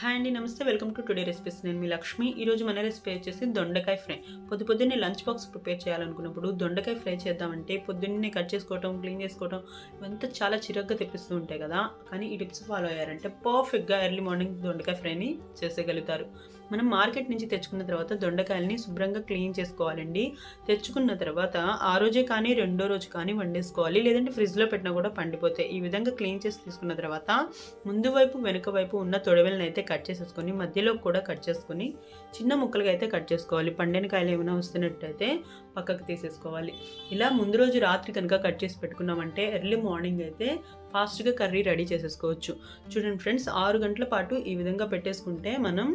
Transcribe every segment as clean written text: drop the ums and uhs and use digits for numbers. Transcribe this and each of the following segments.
Hi అండి, నమస్తే. Welcome to today recipes. నేను మీ లక్ష్మి. ఈరోజు మన రెసిపీ వచ్చేసి దొండకాయ ఫ్రై. పొద్దున్నే లంచ్ బాక్స్ ప్రిపేర్ చేయాలనుకున్నప్పుడు దొండకాయ ఫ్రై చేద్దామంటే పొద్దున్నే కట్ చేసుకోవటం, క్లీన్ చేసుకోవటం ఇవంతా చాలా చిరాగ్గా తెప్పిస్తూ ఉంటాయి కదా. కానీ ఈ టిప్స్ ఫాలో అయ్యారంటే పర్ఫెక్ట్గా ఎర్లీ మార్నింగ్ దొండకాయ ఫ్రైని చేసేయగలుగుతారు. మనం మార్కెట్ నుంచి తెచ్చుకున్న తర్వాత దొండకాయలని శుభ్రంగా క్లీన్ చేసుకోవాలండి. తెచ్చుకున్న తర్వాత ఆ రోజే కానీ రెండో రోజు కానీ వండేసుకోవాలి, లేదంటే ఫ్రిడ్జ్లో పెట్టినా కూడా పండిపోతాయి. ఈ విధంగా క్లీన్ చేసి తీసుకున్న తర్వాత ముందు వైపు వెనుక వైపు ఉన్న తొడవెలను అయితే కట్ చేసేసుకొని మధ్యలో కూడా కట్ చేసుకొని చిన్న ముక్కలుగా అయితే కట్ చేసుకోవాలి. పండిన కాయలు ఏమైనా వస్తున్నట్టయితే పక్కకు తీసేసుకోవాలి. ఇలా ముందు రోజు రాత్రి కనుక కట్ చేసి పెట్టుకున్నామంటే ఎర్లీ మార్నింగ్ అయితే ఫాస్ట్గా కర్రీ రెడీ చేసేసుకోవచ్చు. చూడండి ఫ్రెండ్స్, 6 గంటల పాటు ఈ విధంగా పెట్టేసుకుంటే మనం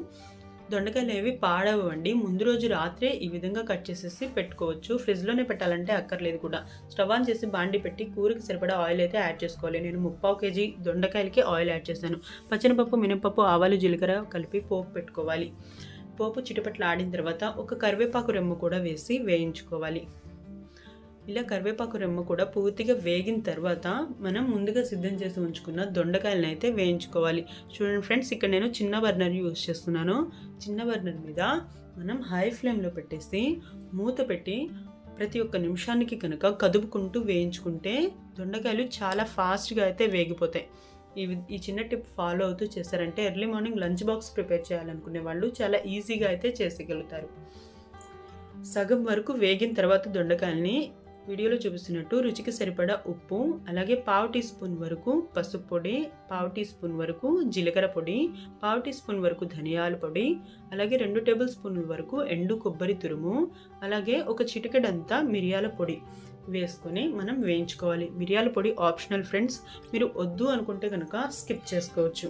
దొండకాయలు ఏవి పాడవండి. ముందు రోజు రాత్రే ఈ విధంగా కట్ చేసేసి పెట్టుకోవచ్చు. ఫ్రిడ్జ్లోనే పెట్టాలంటే అక్కర్లేదు కూడా. స్టవ్ ఆన్ చేసి బాండి పెట్టి కూరకి సరిపడా ఆయిల్ అయితే యాడ్ చేసుకోవాలి. నేను 3/4 kg దొండకాయలకి ఆయిల్ యాడ్ చేశాను. పచ్చనిపప్పు, మినపప్పు, ఆవాలు, జీలకర్ర కలిపి పోపు పెట్టుకోవాలి. పోపు చిటపట్లు ఆడిన తర్వాత ఒక కరివేపాకు రెమ్మ కూడా వేసి వేయించుకోవాలి. ఇలా కరివేపాకు రెమ్మ కూడా పూర్తిగా వేగిన తర్వాత మనం ముందుగా సిద్ధం చేసి ఉంచుకున్న దొండకాయలను అయితే వేయించుకోవాలి. చూడండి ఫ్రెండ్స్, ఇక్కడ నేను చిన్న బర్నర్ యూజ్ చేస్తున్నాను. చిన్న బర్నర్ మీద మనం హై ఫ్లేమ్లో పెట్టేసి మూత పెట్టి ప్రతి ఒక్క నిమిషానికి కనుక కదుపుకుంటూ వేయించుకుంటే దొండకాయలు చాలా ఫాస్ట్గా అయితే వేగిపోతాయి. ఈ చిన్న టిప్ ఫాలో అవుతూ చేశారంటే early morning lunch box prepare చేయాలనుకునే వాళ్ళు చాలా ఈజీగా అయితే చేసేయగలుగుతారు. సగం వరకు వేగిన తర్వాత దొండకాయల్ని వీడియోలో చూపిస్తున్నట్టు రుచికి సరిపడా ఉప్పు, అలాగే 1/2 టీ స్పూన్ వరకు పసుపు పొడి, 1/2 టీ స్పూన్ వరకు జీలకర్ర పొడి, 1/2 టీ స్పూన్ వరకు ధనియాల పొడి, అలాగే 2 టేబుల్ స్పూన్ల వరకు ఎండు కొబ్బరి తురుము, అలాగే ఒక చిటికెడంతా మిరియాల పొడి వేసుకొని మనం వేయించుకోవాలి. మిరియాల పొడి ఆప్షనల్ ఫ్రెండ్స్, మీరు వద్దు అనుకుంటే కనుక స్కిప్ చేసుకోవచ్చు.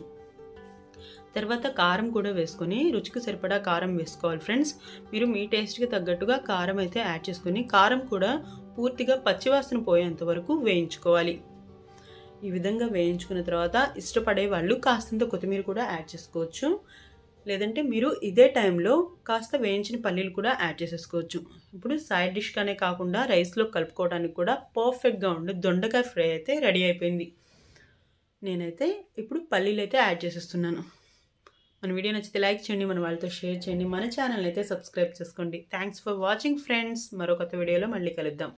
తర్వాత కారం కూడా వేసుకొని రుచికి సరిపడా కారం వేసుకోవాలి ఫ్రెండ్స్. మీరు మీ టేస్ట్కి తగ్గట్టుగా కారం అయితే యాడ్ చేసుకొని కారం కూడా పూర్తిగా పచ్చివాసన పోయేంత వరకు వేయించుకోవాలి. ఈ విధంగా వేయించుకున్న తర్వాత ఇష్టపడే వాళ్ళు కాస్తంత కొత్తిమీర కూడా యాడ్ చేసుకోవచ్చు, లేదంటే మీరు ఇదే టైంలో కాస్త వేయించిన పల్లీలు కూడా యాడ్ చేసేసుకోవచ్చు. ఇప్పుడు సైడ్ డిష్గానే కాకుండా రైస్లో కలుపుకోవడానికి కూడా పర్ఫెక్ట్గా ఉండే దొండకాయ ఫ్రై అయితే రెడీ అయిపోయింది. నేనైతే ఇప్పుడు పల్లీలు అయితే యాడ్ చేసేస్తున్నాను. మన వీడియో నచ్చితే లైక్ చేయండి, మన వాళ్ళతో షేర్ చేయండి, మన ఛానల్ అయితే సబ్స్క్రైబ్ చేసుకోండి. Thanks for watching friends. మరో కొత్త వీడియోలో మళ్ళీ కలుద్దాం.